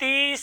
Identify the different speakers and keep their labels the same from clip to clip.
Speaker 1: 30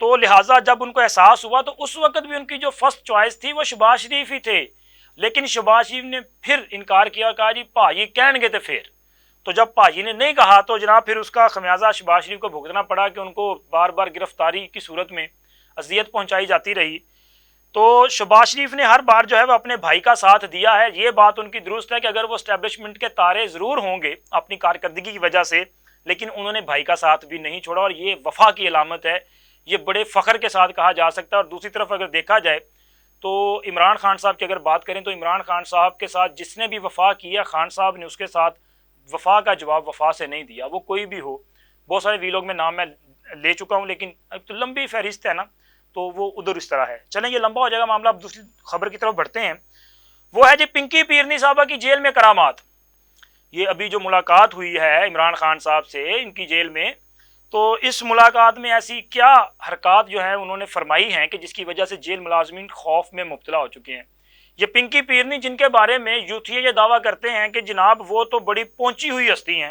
Speaker 1: تو لہٰذا جب ان کو احساس ہوا تو اس وقت بھی ان کی جو فرسٹ چوائس تھی وہ شہباز شریف ہی تھے، لیکن شہباز شریف نے پھر انکار کیا اور کہا جی بھائی کہن گے تو پھر، تو جب بھائی نے نہیں کہا تو جناب پھر اس کا خمیازہ شہباز شریف کو بھگتنا پڑا کہ ان کو بار بار گرفتاری کی صورت میں اذیت پہنچائی جاتی رہی۔ تو شہباز شریف نے ہر بار جو ہے وہ اپنے بھائی کا ساتھ دیا ہے، یہ بات ان کی درست ہے کہ اگر وہ اسٹیبلشمنٹ کے تارے ضرور ہوں گے اپنی کارکردگی کی وجہ سے، لیکن انہوں نے بھائی کا ساتھ بھی نہیں چھوڑا، اور یہ وفا کی علامت ہے، یہ بڑے فخر کے ساتھ کہا جا سکتا ہے۔ اور دوسری طرف اگر دیکھا جائے تو عمران خان صاحب کی اگر بات کریں تو عمران خان صاحب کے ساتھ جس نے بھی وفا کیا، خان صاحب نے اس کے ساتھ وفا کا جواب وفا سے نہیں دیا، وہ کوئی بھی ہو۔ بہت سارے ویلوگ میں نام میں لے چکا ہوں، لیکن اب تو لمبی فہرست ہے نا، تو وہ ادھر اس طرح ہے۔ چلیں یہ لمبا ہو جائے گا معاملہ، اب دوسری خبر کی طرف بڑھتے ہیں۔ وہ ہے جی پنکی پیرنی صاحبہ کی جیل میں کرامات۔ یہ ابھی جو ملاقات ہوئی ہے عمران خان صاحب سے ان کی جیل میں، تو اس ملاقات میں ایسی کیا حرکات جو ہیں انہوں نے فرمائی ہیں کہ جس کی وجہ سے جیل ملازمین خوف میں مبتلا ہو چکے ہیں۔ یہ پنکی پیرنی جن کے بارے میں یوتھیے یہ دعویٰ کرتے ہیں کہ جناب وہ تو بڑی پہنچی ہوئی ہستی ہیں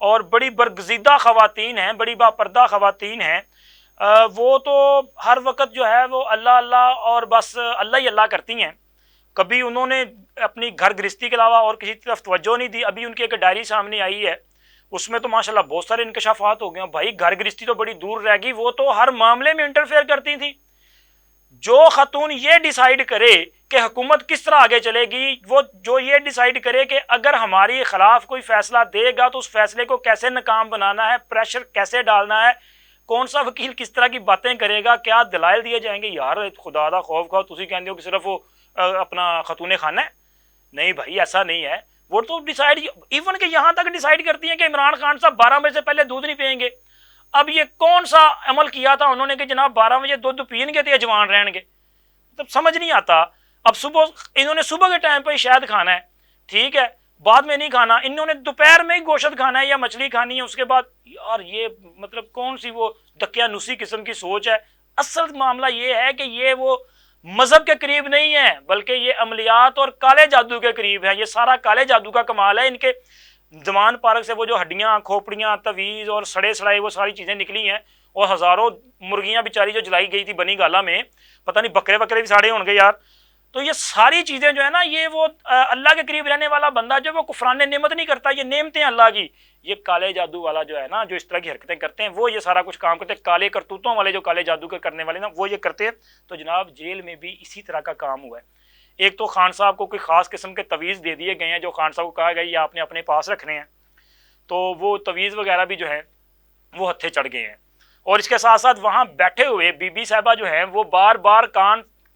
Speaker 1: اور بڑی برگزیدہ خواتین ہیں، بڑی باپردہ خواتین ہیں، وہ تو ہر وقت جو ہے وہ اللہ اللہ اور بس اللہ ہی اللہ کرتی ہیں، کبھی انہوں نے اپنی گھر گرہستی کے علاوہ اور کسی طرف توجہ نہیں دی۔ ابھی ان کی ایک ڈائری سامنے آئی ہے، اس میں تو ماشاءاللہ بہت سارے انکشافات ہو گئے ہیں۔ بھائی گھر گرہستی تو بڑی دور رہ گئی، وہ تو ہر معاملے میں انٹرفیئر کرتی تھی۔ جو خاتون یہ ڈیسائیڈ کرے کہ حکومت کس طرح آگے چلے گی، وہ جو یہ ڈیسائیڈ کرے کہ اگر ہماری خلاف کوئی فیصلہ دے گا تو اس فیصلے کو کیسے ناکام بنانا ہے، پریشر کیسے ڈالنا ہے، کون سا وکیل کس طرح کی باتیں کرے گا، کیا دلائل دیے جائیں گے، یار خدا دا خوف کھاؤ، تسی کہندے ہو کہ صرف وہ اپنا خاتون خانہ ہے۔ نہیں بھائی ایسا نہیں ہے، وہ تو ڈیسائیڈ ایون کہ یہاں تک ڈیسائیڈ کرتی ہیں کہ عمران خان صاحب 12 بجے سے پہلے دودھ نہیں پئیں گے۔ اب یہ کون سا عمل کیا تھا انہوں نے کہ جناب 12 بجے دودھ پئیں گے تو یہ جوان رہن گے؟ تب سمجھ نہیں آتا۔ اب صبح انہوں نے صبح کے ٹائم پہ شہد کھانا ہے، ٹھیک ہے، بعد میں نہیں کھانا، انہوں نے دوپہر میں ہی گوشت کھانا ہے یا مچھلی کھانی ہے، اس کے بعد یار یہ مطلب کون سی وہ دقیانوسی قسم کی سوچ ہے۔ اصل معاملہ یہ ہے کہ یہ وہ مذہب کے قریب نہیں ہے، بلکہ یہ عملیات اور کالے جادو کے قریب ہے۔ یہ سارا کالے جادو کا کمال ہے۔ ان کے زمان پارک سے وہ جو ہڈیاں، کھوپڑیاں، تویز اور سڑے سڑائے وہ ساری چیزیں نکلی ہیں، اور ہزاروں مرغیاں بیچاری جو جلائی گئی تھی بنی گالا میں، پتہ نہیں بکرے بکرے بھی ساڑے ہوں گے یار۔ تو یہ ساری چیزیں جو ہے نا، یہ وہ اللہ کے قریب رہنے والا بندہ جو وہ کفران نعمت نہیں کرتا، یہ نعمتیں اللہ کی، یہ کالے جادو والا جو ہے نا، جو اس طرح کی حرکتیں کرتے ہیں، وہ یہ سارا کچھ کام کرتے ہیں۔ کالے کرتوتوں والے جو کالے جادو کے کرنے والے نا، وہ یہ کرتے ہیں۔ تو جناب جیل میں بھی اسی طرح کا کام ہوا ہے۔ ایک تو خان صاحب کو کوئی خاص قسم کے تویز دے دیے گئے ہیں، جو خان صاحب کو کہا گیا یہ آپ نے اپنے پاس رکھنے ہیں، تو وہ تویز وغیرہ بھی جو ہے وہ ہتھے چڑھ گئے ہیں۔ اور اس کے ساتھ ساتھ وہاں بیٹھے ہوئے بی بی صاحبہ جو ہیں وہ بار بار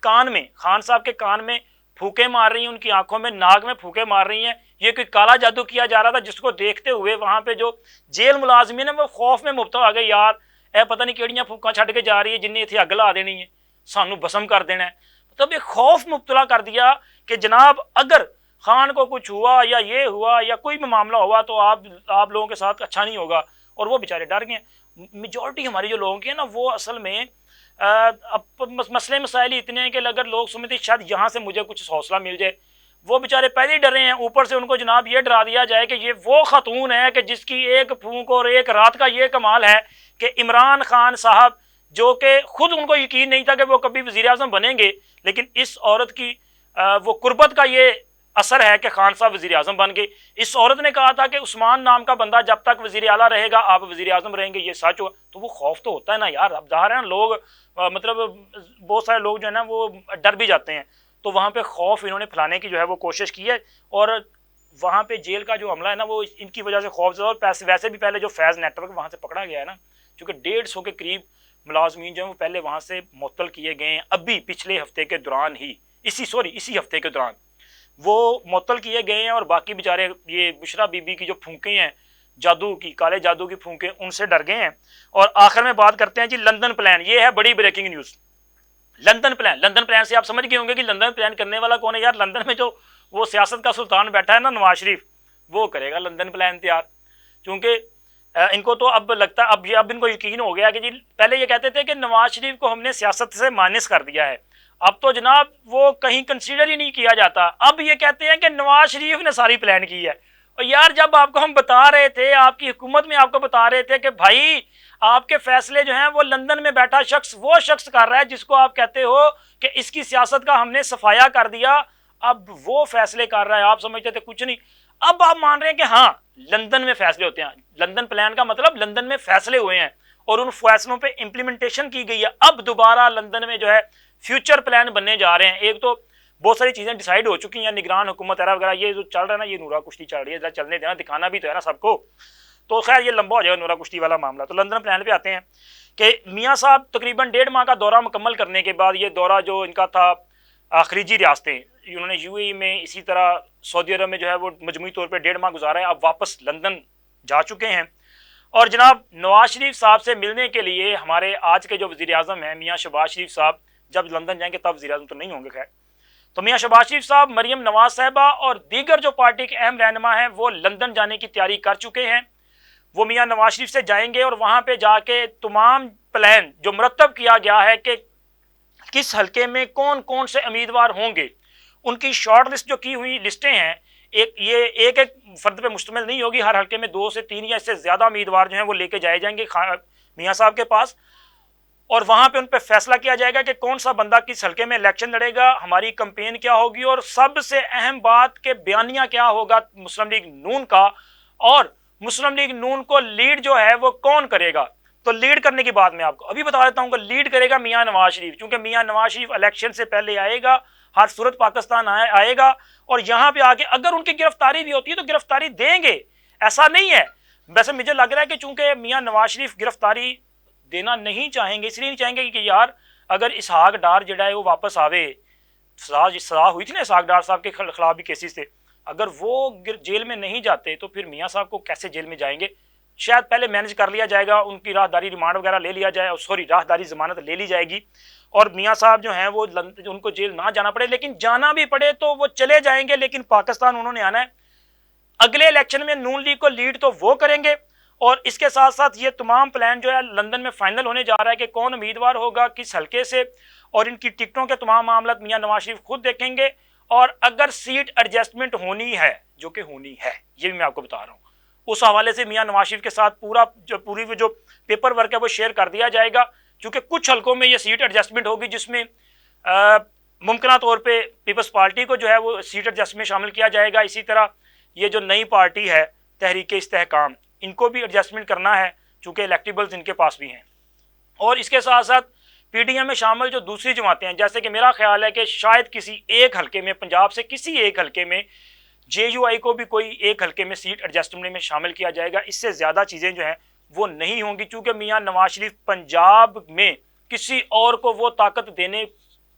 Speaker 1: کان میں، خان صاحب کے کان میں پھوکے مار رہی ہیں، ان کی آنکھوں میں، ناک میں پھوکے مار رہی ہیں۔ یہ کوئی کالا جادو کیا جا رہا تھا، جس کو دیکھتے ہوئے وہاں پہ جو جیل ملازمین ہیں وہ خوف میں مبتلا ہو گئے، یار اے پتہ نہیں کیڑیاں پھوکاں چھڈ کے جا رہی ہے جنہیں اتنے اگ لا دینی ہے، سانو بسم کر دینا ہے۔ مطلب یہ خوف مبتلا کر دیا کہ جناب اگر خان کو کچھ ہوا یا یہ ہوا یا کوئی بھی معاملہ ہوا تو آپ لوگوں کے ساتھ اچھا نہیں ہوگا، اور وہ بیچارے ڈر گئے ہیں۔ میجورٹی ہماری جو لوگوں کی ہے نا، وہ اصل میں مسئلے مسائل اتنے ہیں کہ اگر لوگ سمجھتے شاید یہاں سے مجھے کچھ حوصلہ مل جائے، وہ بیچارے پہلے ہی ڈرے ہیں، اوپر سے ان کو جناب یہ ڈرا دیا جائے کہ یہ وہ خاتون ہے کہ جس کی ایک پھونک اور ایک رات کا یہ کمال ہے کہ عمران خان صاحب، جو کہ خود ان کو یقین نہیں تھا کہ وہ کبھی وزیر اعظم بنیں گے، لیکن اس عورت کی وہ قربت کا یہ اثر ہے کہ خان صاحب وزیر اعظم بن گئے۔ اس عورت نے کہا تھا کہ عثمان نام کا بندہ جب تک وزیر اعلیٰ رہے گا آپ وزیر اعظم رہیں گے، یہ سچ ہوا۔ تو وہ خوف تو ہوتا ہے نا یار، اب ظاہر ہے نا لوگ مطلب بہت سارے لوگ جو ہے نا وہ ڈر بھی جاتے ہیں، تو وہاں پہ خوف انہوں نے پھیلانے کی جو ہے وہ کوشش کی ہے، اور وہاں پہ جیل کا جو عملہ ہے نا وہ ان کی وجہ سے خوف زدہ، اور ویسے بھی پہلے جو فیض نیٹ ورک وہاں سے پکڑا گیا ہے نا، چونکہ 150 کے قریب ملازمین جو ہیں وہ پہلے وہاں سے معطل کیے گئے ہیں، ابھی پچھلے ہفتے کے دوران ہی اسی ہفتے کے دوران وہ معطل کیے گئے ہیں، اور باقی بیچارے یہ بشرا بی بی کی جو پھونکیں ہیں جادو کی، کالے جادو کی پھونکیں، ان سے ڈر گئے ہیں۔ اور آخر میں بات کرتے ہیں جی لندن پلان، یہ ہے بڑی بریکنگ نیوز۔ لندن پلان سے آپ سمجھ گئے ہوں گے کہ لندن پلان کرنے والا کون ہے یار۔ لندن میں جو وہ سیاست کا سلطان بیٹھا ہے نا نواز شریف، وہ کرے گا لندن پلان تیار، کیونکہ ان کو تو اب لگتا ہے اب ان کو یقین ہو گیا کہ جی پہلے یہ کہتے تھے کہ نواز شریف کو ہم نے سیاست سے مانس کر دیا ہے، اب تو جناب وہ کہیں کنسیڈر ہی نہیں کیا جاتا، اب یہ کہتے ہیں کہ نواز شریف نے ساری پلان کی ہے۔ اور یار جب آپ کو ہم بتا رہے تھے، آپ کی حکومت میں آپ کو بتا رہے تھے کہ بھائی آپ کے فیصلے جو ہیں وہ لندن میں بیٹھا شخص وہ شخص کر رہا ہے جس کو آپ کہتے ہو کہ اس کی سیاست کا ہم نے صفایا کر دیا، اب وہ فیصلے کر رہا ہے، آپ سمجھتے تھے کچھ نہیں، اب آپ مان رہے ہیں کہ ہاں لندن میں فیصلے ہوتے ہیں، لندن پلان کا مطلب لندن میں فیصلے ہوئے ہیں اور ان فیصلوں پہ امپلیمنٹیشن کی گئی ہے، اب دوبارہ لندن میں جو ہے فیوچر پلان بننے جا رہے ہیں۔ ایک تو بہت ساری چیزیں ڈیسائیڈ ہو چکی ہیں، نگران حکومت وغیرہ یہ جو چل رہا ہے نا، یہ نورا کشتی چل رہی ہے، ذرا چلنے دینا، دکھانا بھی تو ہے نا سب کو، تو خیر یہ لمبا ہو جائے گا نورا کشتی والا معاملہ۔ تو لندن پلان پہ آتے ہیں کہ میاں صاحب تقریباً 1.5 ماہ کا دورہ مکمل کرنے کے بعد، یہ دورہ جو ان کا تھا خلیجی ریاستیں، انہوں نے یو اے ای میں، اسی طرح سعودی عرب میں جو ہے وہ مجموعی طور پہ 1.5 ماہ گزارا ہے، اب واپس لندن جا چکے ہیں۔ اور جناب نواز شریف صاحب سے ملنے کے لیے ہمارے آج کے جو وزیر اعظم ہیں میاں شہباز شریف صاحب، جب لندن جائیں گے تب وزیر اعظم تو نہیں ہوں گے خیر، تو میاں شہباز شریف صاحب، مریم نواز صاحبہ اور دیگر جو پارٹی کے اہم رہنما ہیں وہ لندن جانے کی تیاری کر چکے ہیں۔ وہ میاں نواز شریف سے جائیں گے اور وہاں پہ جا کے تمام پلان جو مرتب کیا گیا ہے کہ کس حلقے میں کون کون سے امیدوار ہوں گے، ان کی شارٹ لسٹ جو کی ہوئی لسٹیں ہیں، یہ ایک فرد پہ مشتمل نہیں ہوگی، ہر حلقے میں 2 سے 3 یا اس سے زیادہ امیدوار جو ہیں وہ لے کے جائے جائیں گے میاں صاحب کے پاس، اور وہاں پہ ان پہ فیصلہ کیا جائے گا کہ کون سا بندہ کس حلقے میں الیکشن لڑے گا، ہماری کمپین کیا ہوگی، اور سب سے اہم بات کہ بیانیہ کیا ہوگا مسلم لیگ نون کا، اور مسلم لیگ نون کو لیڈ جو ہے وہ کون کرے گا۔ تو لیڈ کرنے کی بات میں آپ کو ابھی بتا دیتا ہوں کہ لیڈ کرے گا میاں نواز شریف، چونکہ میاں نواز شریف الیکشن سے پہلے آئے گا، ہر صورت پاکستان آئے گا، اور یہاں پہ آ کے اگر ان کی گرفتاری بھی ہوتی ہے تو گرفتاری دیں گے، ایسا نہیں ہے۔ ویسے مجھے لگ رہا ہے کہ چونکہ میاں نواز شریف گرفتاری دینا نہیں چاہیں گے، اس لیے نہیں چاہیں گے کہ یار اگر اسحاق ڈار جڑا ہے وہ واپس آوے، سزا ہوئی تھی نا اسحاق ڈار صاحب کے خلاف بھی کیسز تھے، اگر وہ جیل میں نہیں جاتے تو پھر میاں صاحب کو کیسے جیل میں جائیں گے؟ شاید پہلے مینج کر لیا جائے گا، ان کی راہداری ریمانڈ وغیرہ لے لیا جائے، سوری راہداری ضمانت لے لی جائے گی، اور میاں صاحب جو ہیں وہ ان کو جیل نہ جانا پڑے، لیکن جانا بھی پڑے تو وہ چلے جائیں گے، لیکن پاکستان انہوں نے آنا ہے۔ اگلے الیکشن میں نون لیگ کو لیڈ تو وہ کریں گے، اور اس کے ساتھ ساتھ یہ تمام پلان جو ہے لندن میں فائنل ہونے جا رہا ہے کہ کون امیدوار ہوگا کس حلقے سے، اور ان کی ٹکٹوں کے تمام معاملات میاں نواز شریف خود دیکھیں گے، اور اگر سیٹ ایڈجسٹمنٹ ہونی ہے، جو کہ ہونی ہے، یہ بھی میں آپ کو بتا رہا ہوں، اس حوالے سے میاں نواز شریف کے ساتھ پوری جو پیپر ورک ہے وہ شیئر کر دیا جائے گا، کیونکہ کچھ حلقوں میں یہ سیٹ ایڈجسٹمنٹ ہوگی جس میں ممکنہ طور پہ پیپلز پارٹی کو جو ہے وہ سیٹ ایڈجسٹمنٹ شامل کیا جائے گا، اسی طرح یہ جو نئی پارٹی ہے تحریک استحکام، ان کو بھی ایڈجسٹمنٹ کرنا ہے چونکہ الیکٹیبلز ان کے پاس بھی ہیں۔ اور اس کے ساتھ ساتھ پی ڈی ایم میں شامل جو دوسری جماعتیں ہیں، جیسے کہ میرا خیال ہے کہ شاید کسی ایک حلقے میں، پنجاب سے کسی ایک حلقے میں جے یو آئی کو بھی کوئی ایک حلقے میں سیٹ ایڈجسٹمنٹ میں شامل کیا جائے گا، اس سے زیادہ چیزیں جو ہیں وہ نہیں ہوں گی، چونکہ میاں نواز شریف پنجاب میں کسی اور کو وہ طاقت دینے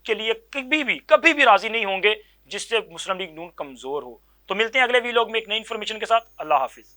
Speaker 1: کے لیے کبھی بھی راضی نہیں ہوں گے جس سے مسلم لیگ نون کمزور ہو۔ تو ملتے ہیں اگلے ویلاگ میں ایک نئی انفارمیشن کے ساتھ، اللہ حافظ۔